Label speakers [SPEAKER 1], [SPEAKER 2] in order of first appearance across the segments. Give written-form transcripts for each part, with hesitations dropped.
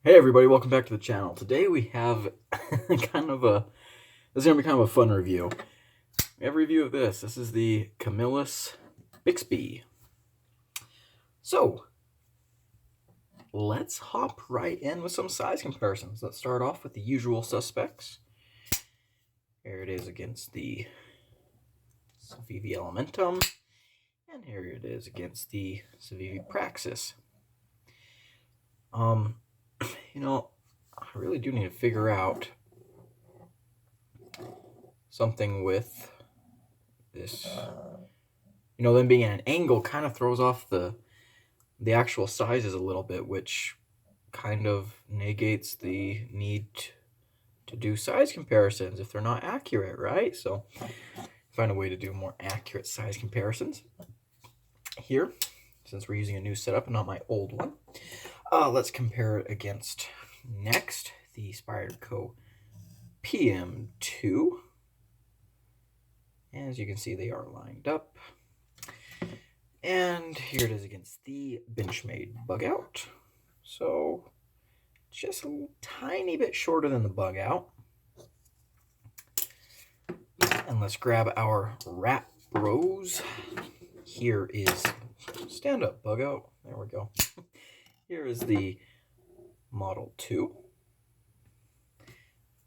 [SPEAKER 1] Hey everybody, welcome back to the channel. Today we have this is going to be kind of a fun review. We have a review of this. This is the Camillus Bixbee. So, let's hop right in with some size comparisons. Let's start off with the usual suspects. Here it is against the Civivi Elementum, and here it is against the Civivi Praxis. I really do need to figure out something with this. Them being at an angle kind of throws off the actual sizes a little bit, which kind of negates the need to do size comparisons if they're not accurate, right? So find a way to do more accurate size comparisons here, since we're using a new setup and not my old one. Let's compare it against next the Spyderco PM2. As you can see, they are lined up. And here it is against the Benchmade Bug Out. So just a tiny bit shorter than the Bug Out. And let's grab our Rat Bros. Here is stand up Bug Out. There we go. Here is the Model 2.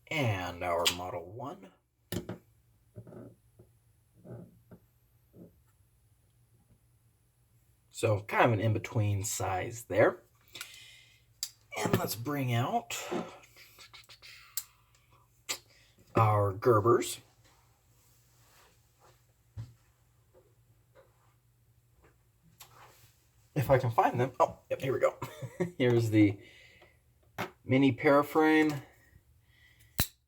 [SPEAKER 1] And our Model 1. So kind of an in-between size there. And let's bring out our Gerbers. If I can find them. Oh, yep, here we go. Here's the mini paraframe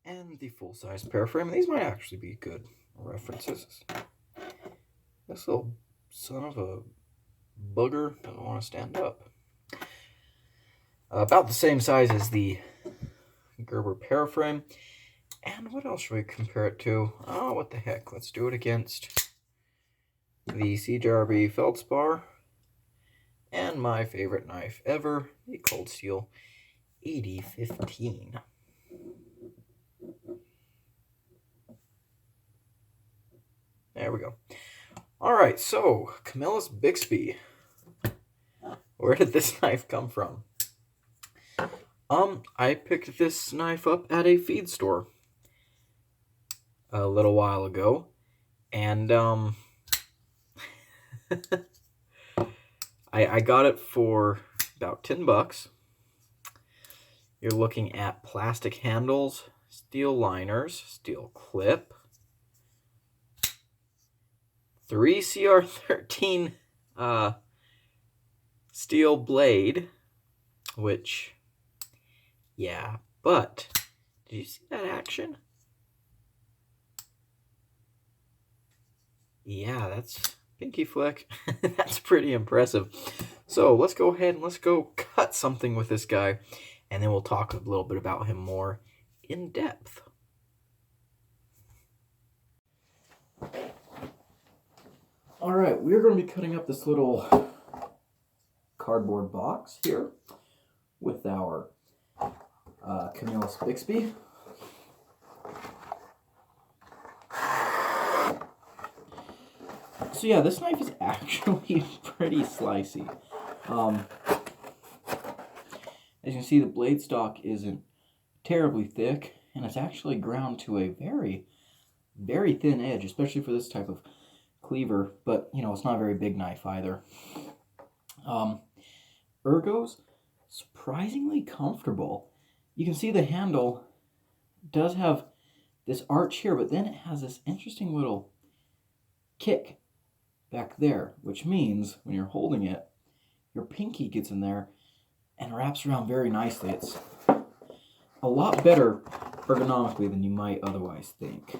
[SPEAKER 1] and the full-size paraframe. These might actually be good references. This little son of a bugger doesn't want to stand up. About the same size as the Gerber paraframe. And what else should we compare it to? Oh, what the heck. Let's do it against the CJRB Feldspar and my favorite knife ever, the Cold Steel 8015. There we go. Alright, so Camillus Bixbee. Where did this knife come from? I picked this knife up at a feed store a little while ago, and I got it for about $10. You're looking at plastic handles, steel liners, steel clip, 3 CR13 steel blade, which, yeah, but did you see that action? Yeah, that's pinky flick. That's pretty impressive. So let's go ahead and let's go cut something with this guy, and then we'll talk a little bit about him more in depth. Alright, we're going to be cutting up this little cardboard box here with our Camillus Bixbee. So yeah, this knife is actually pretty slicey. As you can see, the blade stock isn't terribly thick, and it's actually ground to a very, very thin edge, especially for this type of cleaver, but it's not a very big knife either. Ergo's surprisingly comfortable. You can see the handle does have this arch here, but then it has this interesting little kick back there, which means when you're holding it, your pinky gets in there and wraps around very nicely. It's a lot better ergonomically than you might otherwise think.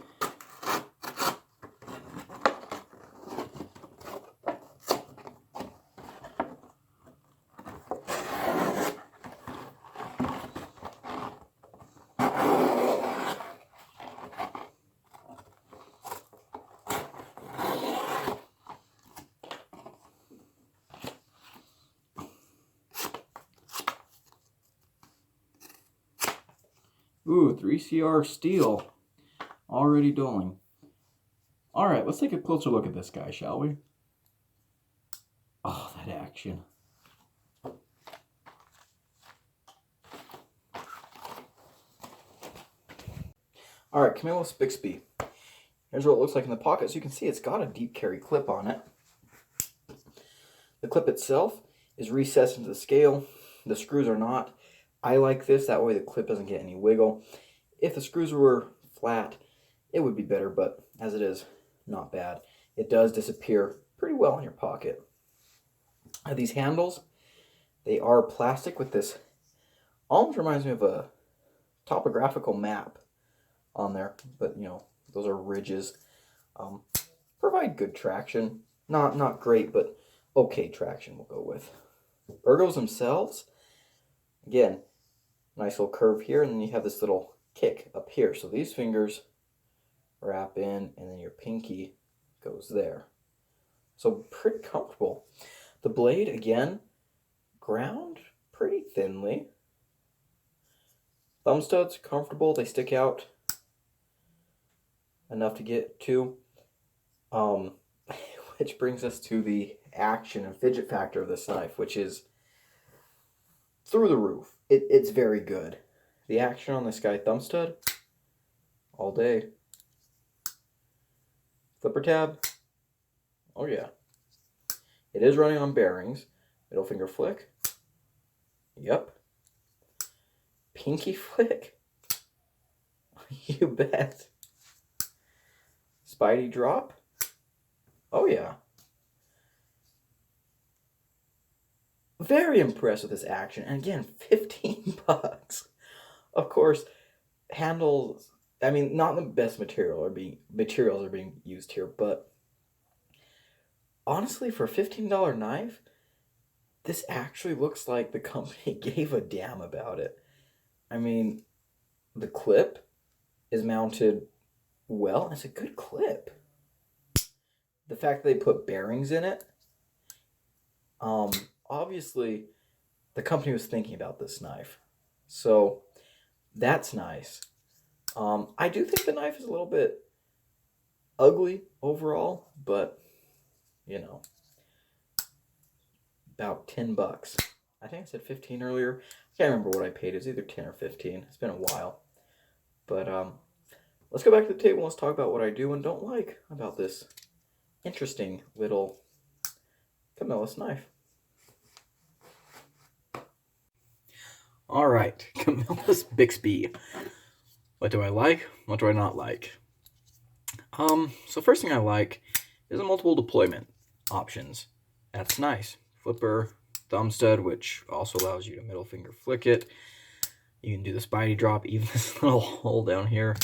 [SPEAKER 1] Ooh, 3CR steel. Already dulling. Alright, let's take a closer look at this guy, shall we? Oh, that action. Alright, Camillus Bixbee. Here's what it looks like in the pocket. So you can see it's got a deep carry clip on it. The clip itself is recessed into the scale. The screws are not. I like this, that way the clip doesn't get any wiggle. If the screws were flat, it would be better, but as it is, not bad. It does disappear pretty well in your pocket. These handles, they are plastic with this, almost reminds me of a topographical map on there, but you know, those are ridges. Provide good traction. Not great, but okay traction we'll go with. Ergos themselves, again, nice little curve here, and then you have this little kick up here. So these fingers wrap in, and then your pinky goes there. So pretty comfortable. The blade, again, ground pretty thinly. Thumb studs, comfortable. They stick out enough to get to. Which brings us to the action and fidget factor of this knife, which is through the roof. It's very good. The action on this guy, thumb stud, all day. Flipper tab, oh yeah. It is running on bearings. Middle finger flick, yep. Pinky flick, you bet. Spidey drop, oh yeah. Very impressed with this action. And again, 15 bucks. Of course, handles, I mean, not the best materials are being used here, but honestly, for a $15 knife, this actually looks like the company gave a damn about it. I mean, the clip is mounted well. It's a good clip. The fact that they put bearings in it, obviously, the company was thinking about this knife. So, that's nice. I do think the knife is a little bit ugly overall, but, you know, about 10 bucks. I think I said 15 earlier. I can't remember what I paid. It's either 10 or 15. It's been a while. But, let's go back to the table and let's talk about what I do and don't like about this interesting little Camillus knife. All right, Camillus Bixbee. What do I like? What do I not like? So first thing I like is the multiple deployment options. That's nice. Flipper, thumb stud, which also allows you to middle finger flick it. You can do the Spidey drop, even this little hole down here.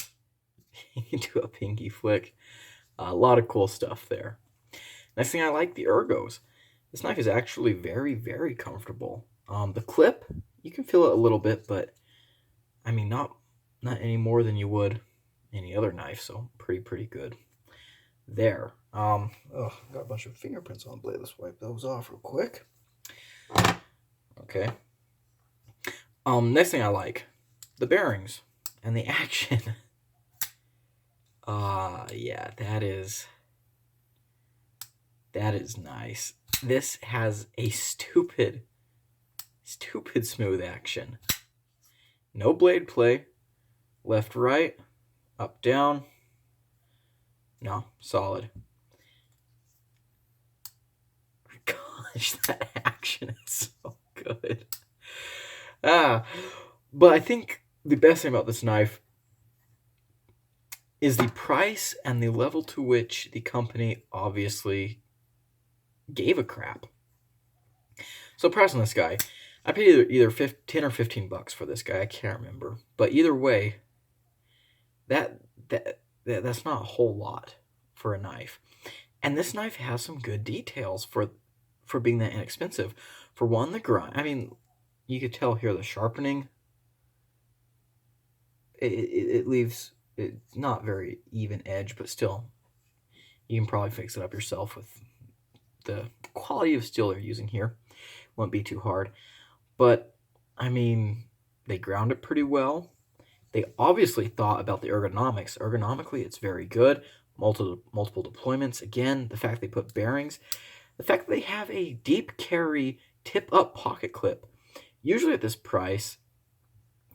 [SPEAKER 1] You can do a pinky flick. A lot of cool stuff there. Next thing I like, the ergos. This knife is actually very, very comfortable. The clip, you can feel it a little bit, but I mean, not any more than you would any other knife, so pretty good there. Oh, got a bunch of fingerprints on the blade. Let's wipe those off real quick. Okay. Next thing I like, the bearings and the action. Yeah, that is nice. This has a stupid smooth action. No blade play. Left, right, up, down. No, solid. Gosh, that action is so good. But I think the best thing about this knife is the price and the level to which the company obviously gave a crap. So price on this guy, I paid either 10 or 15 bucks for this guy. I can't remember, but either way, that's not a whole lot for a knife. And this knife has some good details for being that inexpensive. For one, the grind. I mean, you could tell here the sharpening. It leaves it not very even edge, but still, you can probably fix it up yourself with the quality of steel they're using here. Won't be too hard. But, I mean, they ground it pretty well. They obviously thought about the ergonomics. Ergonomically, it's very good. Multiple deployments. Again, the fact they put bearings. The fact that they have a deep carry tip-up pocket clip. Usually at this price,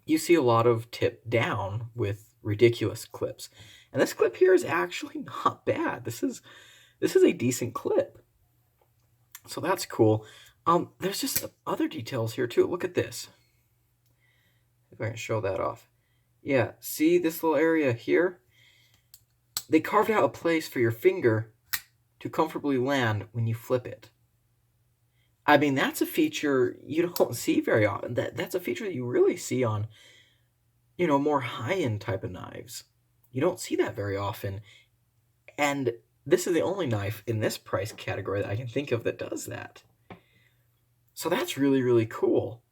[SPEAKER 1] you see a lot of tip down with ridiculous clips. And this clip here is actually not bad. This is a decent clip. So that's cool. There's just other details here too. Look at this. If I can show that off. Yeah, see this little area here? They carved out a place for your finger to comfortably land when you flip it. I mean, that's a feature you don't see very often. That's a feature that you really see on, more high-end type of knives. You don't see that very often. And this is the only knife in this price category that I can think of that does that. So that's really, really cool.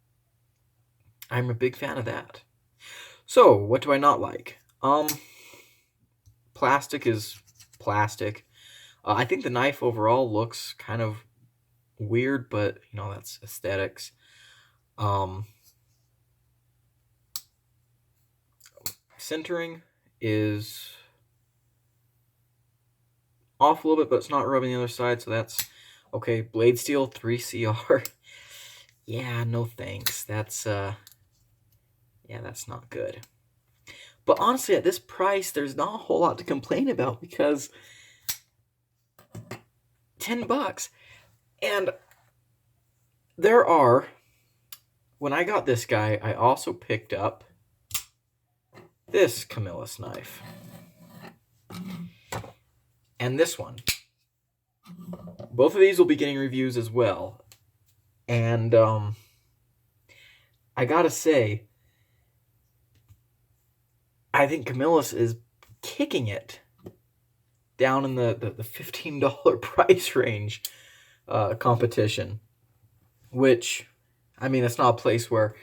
[SPEAKER 1] I'm a big fan of that. So, what do I not like? Plastic is plastic. I think the knife overall looks kind of weird, but, that's aesthetics. Centering is off a little bit, but it's not rubbing the other side, so that's okay. Blade steel 3CR. Yeah, no thanks. That's that's not good. But honestly, at this price, there's not a whole lot to complain about because $10. And there are, when I got this guy, I also picked up this Camillus knife. And this one. Both of these will be getting reviews as well. And I gotta say, I think Camillus is kicking it down in the $15 price range competition. Which, I mean, it's not a place where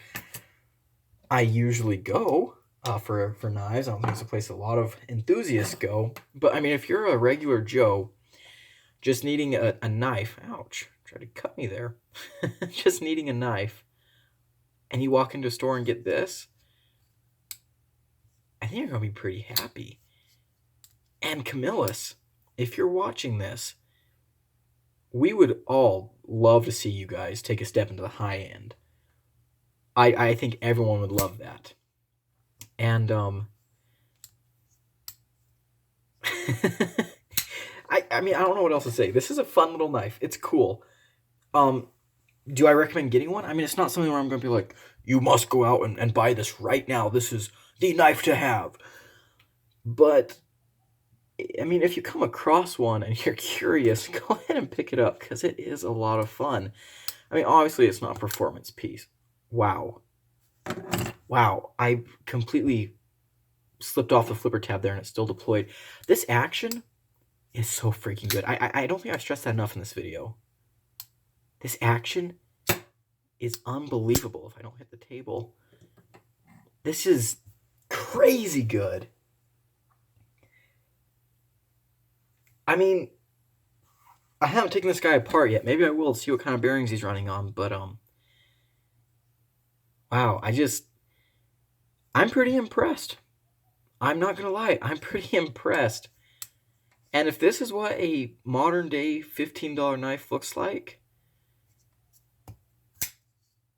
[SPEAKER 1] I usually go for knives. I don't think it's a place a lot of enthusiasts go. But, I mean, if you're a regular Joe just needing a knife, ouch, tried to cut me there, just needing a knife, and you walk into a store and get this, I think you're going to be pretty happy. And Camillus, if you're watching this, we would all love to see you guys take a step into the high end. I think everyone would love that. And I mean, I don't know what else to say. This is a fun little knife. It's cool. Do I recommend getting one? I mean, it's not something where I'm going to be like, you must go out and buy this right now. This is the knife to have. But, I mean, if you come across one and you're curious, go ahead and pick it up because it is a lot of fun. I mean, obviously, it's not a performance piece. Wow. Wow. I completely slipped off the flipper tab there and it's still deployed. This action is so freaking good. I don't think I've stressed that enough in this video. This action is unbelievable if I don't hit the table. This is crazy good. I mean, I haven't taken this guy apart yet. Maybe I will see what kind of bearings he's running on, but wow, I'm pretty impressed. I'm not gonna lie, I'm pretty impressed. And if this is what a modern day $15 knife looks like,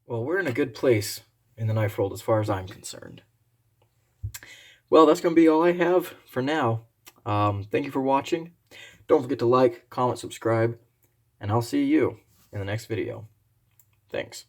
[SPEAKER 1] well, we're in a good place in the knife world as far as I'm concerned. Well, that's going to be all I have for now. Thank you for watching. Don't forget to like, comment, subscribe, and I'll see you in the next video. Thanks.